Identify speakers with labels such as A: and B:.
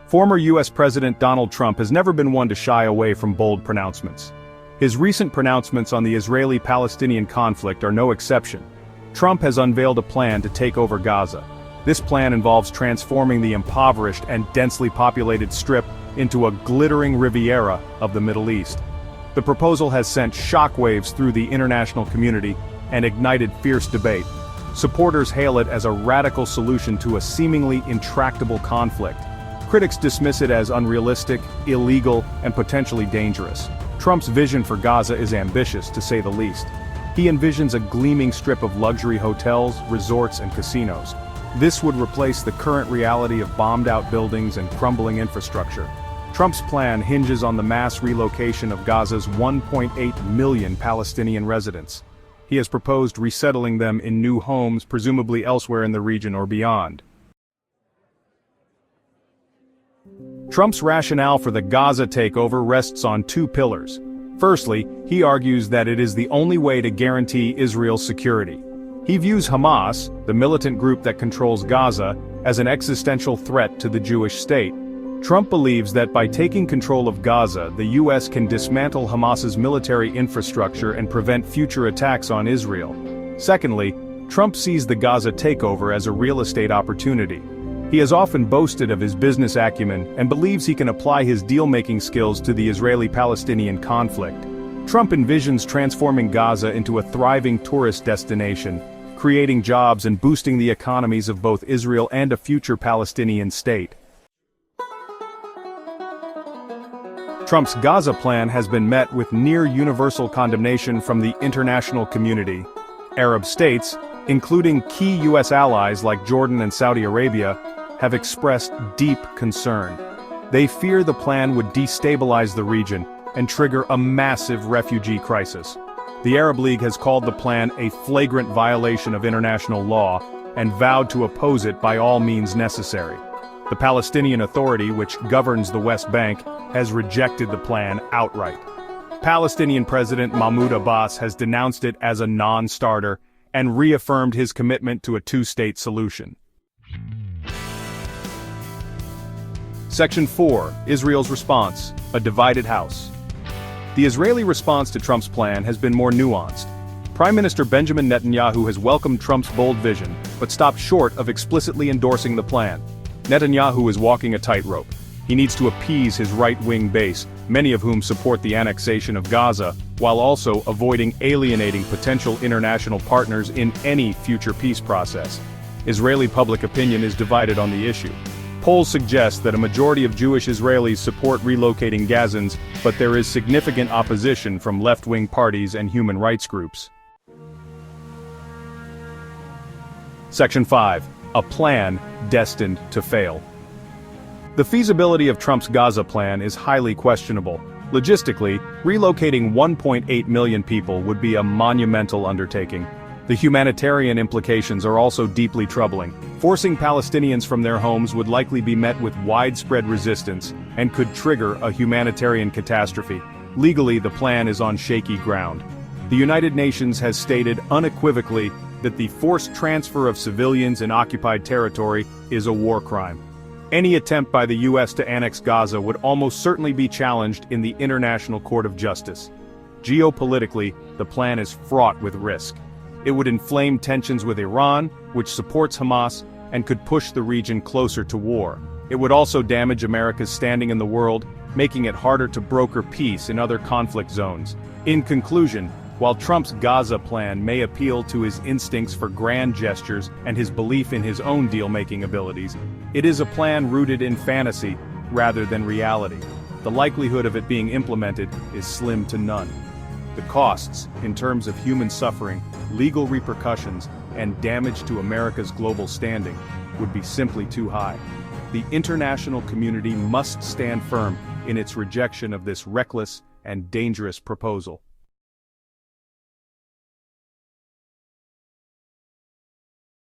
A: Former U.S. President Donald Trump has never been one to shy away from bold pronouncements. His recent pronouncements on the Israeli-Palestinian conflict are no exception. Trump has unveiled a plan to take over Gaza. This plan involves transforming the impoverished and densely populated Strip into a glittering Riviera of the Middle East. The proposal has sent shockwaves through the international community and ignited fierce debate. Supporters hail it as a radical solution to a seemingly intractable conflict. Critics dismiss it as unrealistic, illegal, and potentially dangerous. Trump's vision for Gaza is ambitious, to say the least. He envisions a gleaming strip of luxury hotels, resorts, and casinos. This would replace the current reality of bombed-out buildings and crumbling infrastructure. Trump's plan hinges on the mass relocation of Gaza's 1.8 million Palestinian residents. He has proposed resettling them in new homes, presumably elsewhere in the region or beyond. Trump's rationale for the Gaza takeover rests on two pillars. Firstly, he argues that it is the only way to guarantee Israel's security. He views Hamas, the militant group that controls Gaza, as an existential threat to the Jewish state. Trump believes that by taking control of Gaza, the U.S. can dismantle Hamas's military infrastructure and prevent future attacks on Israel. Secondly, Trump sees the Gaza takeover as a real estate opportunity. He has often boasted of his business acumen and believes he can apply his deal-making skills to the Israeli-Palestinian conflict. Trump envisions transforming Gaza into a thriving tourist destination, creating jobs and boosting the economies of both Israel and a future Palestinian state. Trump's Gaza plan has been met with near-universal condemnation from the international community. Arab states, including key U.S. allies like Jordan and Saudi Arabia, have expressed deep concern. They fear the plan would destabilize the region and trigger a massive refugee crisis. The Arab League has called the plan a flagrant violation of international law and vowed to oppose it by all means necessary. The Palestinian Authority, which governs the West Bank, has rejected the plan outright. Palestinian President Mahmoud Abbas has denounced it as a non-starter and reaffirmed his commitment to a two-state solution. Section 4. Israel's response, a divided house. The Israeli response to Trump's plan has been more nuanced. Prime Minister Benjamin Netanyahu has welcomed Trump's bold vision, but stopped short of explicitly endorsing the plan. Netanyahu is walking a tightrope. He needs to appease his right-wing base, many of whom support the annexation of Gaza, while also avoiding alienating potential international partners in any future peace process. Israeli public opinion is divided on the issue. Polls suggest that a majority of Jewish Israelis support relocating Gazans, but there is significant opposition from left-wing parties and human rights groups. Section 5. A plan destined to fail. The feasibility of Trump's Gaza plan is highly questionable. Logistically, relocating 1.8 million people would be a monumental undertaking. The humanitarian implications are also deeply troubling. Forcing Palestinians from their homes would likely be met with widespread resistance and could trigger a humanitarian catastrophe. Legally, the plan is on shaky ground. The United Nations has stated unequivocally that the forced transfer of civilians in occupied territory is a war crime. Any attempt by the U.S. to annex Gaza would almost certainly be challenged in the International Court of Justice. Geopolitically, the plan is fraught with risk. It would inflame tensions with Iran, which supports Hamas, and could push the region closer to war. It would also damage America's standing in the world, making it harder to broker peace in other conflict zones. In conclusion, while Trump's Gaza plan may appeal to his instincts for grand gestures and his belief in his own deal-making abilities, it is a plan rooted in fantasy rather than reality. The likelihood of it being implemented is slim to none. The costs, in terms of human suffering, legal repercussions, and damage to America's global standing, would be simply too high. The international community must stand firm in its rejection of this reckless and dangerous proposal.